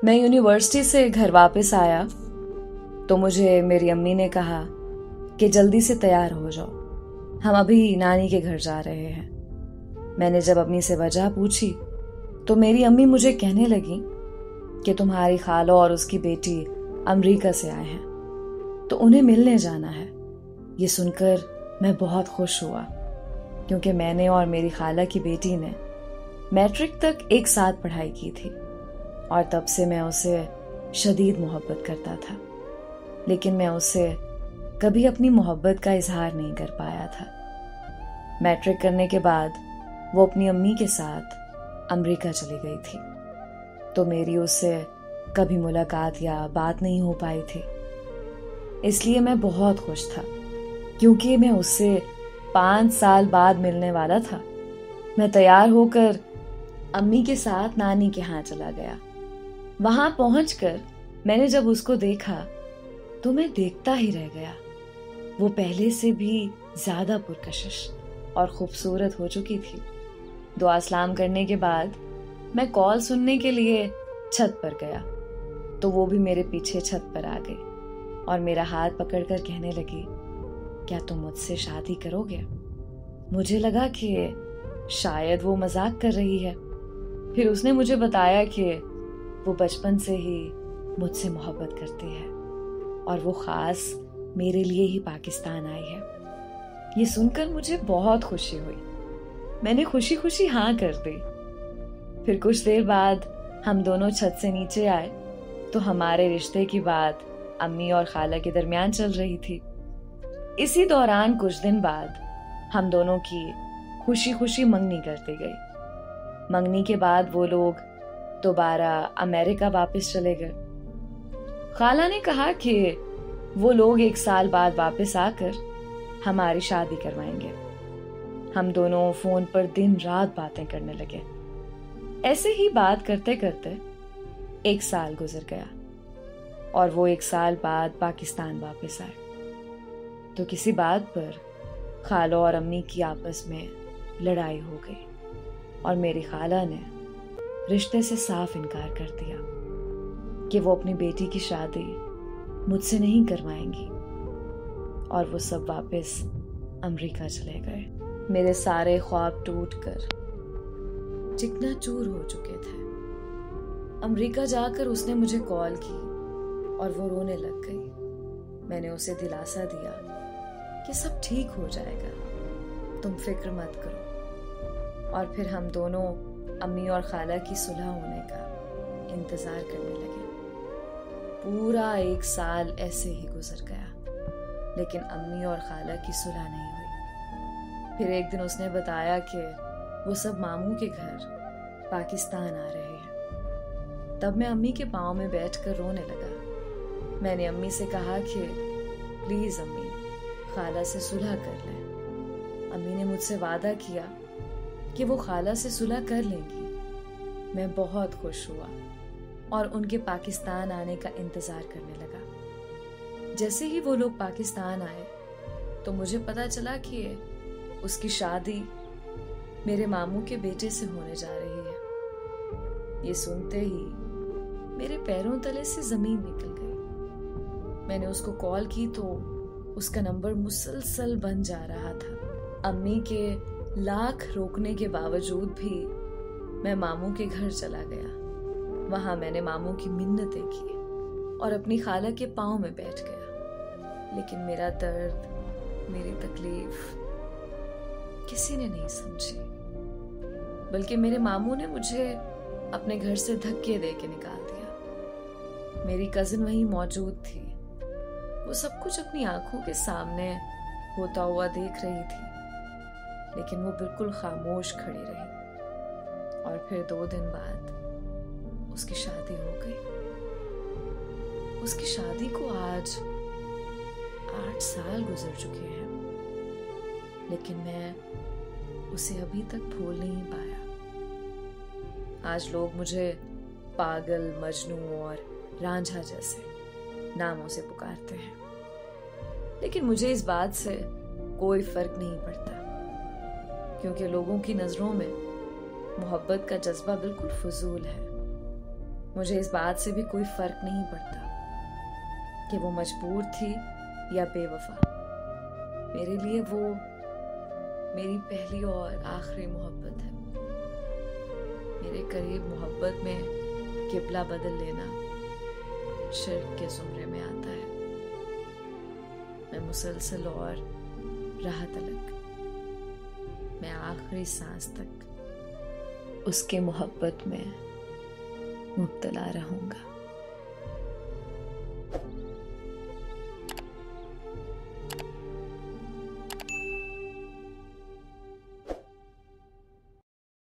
मैं यूनिवर्सिटी से घर वापस आया तो मुझे मेरी अम्मी ने कहा कि जल्दी से तैयार हो जाओ, हम अभी नानी के घर जा रहे हैं। मैंने जब अम्मी से वजह पूछी तो मेरी अम्मी मुझे कहने लगी कि तुम्हारी खाला और उसकी बेटी अमेरिका से आए हैं तो उन्हें मिलने जाना है। ये सुनकर मैं बहुत खुश हुआ क्योंकि मैंने और मेरी खाला की बेटी ने मैट्रिक तक एक साथ पढ़ाई की थी और तब से मैं उसे शदीद मोहब्बत करता था, लेकिन मैं उससे कभी अपनी मोहब्बत का इजहार नहीं कर पाया था। मैट्रिक करने के बाद वो अपनी अम्मी के साथ अमेरिका चली गई थी तो मेरी उससे कभी मुलाकात या बात नहीं हो पाई थी। इसलिए मैं बहुत खुश था क्योंकि मैं उससे 5 साल बाद मिलने वाला था। मैं तैयार होकर अम्मी के साथ नानी के यहाँ चला गया। वहां पहुंचकर मैंने जब उसको देखा तो मैं देखता ही रह गया। वो पहले से भी ज्यादा पुरकशिश और खूबसूरत हो चुकी थी। दुआ सलाम करने के बाद मैं कॉल सुनने के लिए छत पर गया तो वो भी मेरे पीछे छत पर आ गई और मेरा हाथ पकड़कर कहने लगी, क्या तुम मुझसे शादी करोगे? मुझे लगा कि शायद वो मजाक कर रही है। फिर उसने मुझे बताया कि वो बचपन से ही मुझसे मोहब्बत करती है और वो खास मेरे लिए ही पाकिस्तान आई है। ये सुनकर मुझे बहुत खुशी हुई। मैंने खुशी खुशी हाँ कर दी। फिर कुछ देर बाद हम दोनों छत से नीचे आए तो हमारे रिश्ते की बात अम्मी और खाला के दरमियान चल रही थी। इसी दौरान कुछ दिन बाद हम दोनों की खुशी खुशी मंगनी करती गई। मंगनी के बाद वो लोग दोबारा अमेरिका वापस चले गए। खाला ने कहा कि वो लोग 1 साल बाद वापस आकर हमारी शादी करवाएंगे। हम दोनों फोन पर दिन रात बातें करने लगे। ऐसे ही बात करते करते 1 साल गुजर गया और वो 1 साल बाद पाकिस्तान वापस आए तो किसी बात पर खाला और अम्मी की आपस में लड़ाई हो गई और मेरी खाला ने रिश्ते से साफ इनकार कर दिया कि वो अपनी बेटी की शादी मुझसे नहीं करवाएंगी और वो सब वापस अमेरिका चले गए। मेरे सारे ख्वाब टूटकर चिकनाचूर हो चुके थे। अमेरिका जाकर उसने मुझे कॉल की और वो रोने लग गई। मैंने उसे दिलासा दिया कि सब ठीक हो जाएगा, तुम फिक्र मत करो। और फिर हम दोनों अम्मी और खाला की सुलह होने का इंतजार करने लगे। पूरा 1 साल ऐसे ही गुजर गया लेकिन अम्मी और खाला की सुलह नहीं हुई। फिर एक दिन उसने बताया कि वो सब मामू के घर पाकिस्तान आ रहे हैं। तब मैं अम्मी के पाँव में बैठकर रोने लगा। मैंने अम्मी से कहा कि प्लीज अम्मी, खाला से सुलह कर लें। अम्मी ने मुझसे वादा किया कि वो खाला से सुलह कर लेंगी। मैं बहुत खुश हुआ और उनके पाकिस्तान आने का इंतजार करने लगा। जैसे ही वो लोग पाकिस्तान आए तो मुझे पता चला कि उसकी शादी मेरे मामू के बेटे से होने जा रही है। ये सुनते ही मेरे पैरों तले से जमीन निकल गई। मैंने उसको कॉल की तो उसका नंबर मुसलसल बंद जा रहा था। अम्मी के लाख रोकने के बावजूद भी मैं मामू के घर चला गया। वहां मैंने मामू की मिन्नतें की और अपनी खाला के पांव में बैठ गया। लेकिन मेरा दर्द, मेरी तकलीफ किसी ने नहीं समझी, बल्कि मेरे मामू ने मुझे अपने घर से धक्के दे के निकाल दिया। मेरी कजिन वहीं मौजूद थी। वो सब कुछ अपनी आंखों के सामने होता हुआ देख रही थी, लेकिन वो बिल्कुल खामोश खड़ी रही। और फिर 2 दिन बाद उसकी शादी हो गई। उसकी शादी को आज 8 साल गुजर चुके हैं, लेकिन मैं उसे अभी तक भूल नहीं पाया। आज लोग मुझे पागल, मजनू और रांझा जैसे नामों से पुकारते हैं, लेकिन मुझे इस बात से कोई फर्क नहीं पड़ता, क्योंकि लोगों की नजरों में मोहब्बत का जज्बा बिल्कुल फजूल है। मुझे इस बात से भी कोई फर्क नहीं पड़ता कि वो मजबूर थी या बेवफा। मेरे लिए वो मेरी पहली और आखिरी मोहब्बत है। मेरे करीब मोहब्बत में किबला बदल लेना शिर्क के ज़ुमरे में आता है। मैं मुसलसल और राह तलक, मैं आखिरी सांस तक उसके मोहब्बत में मुब्तला रहूंगा।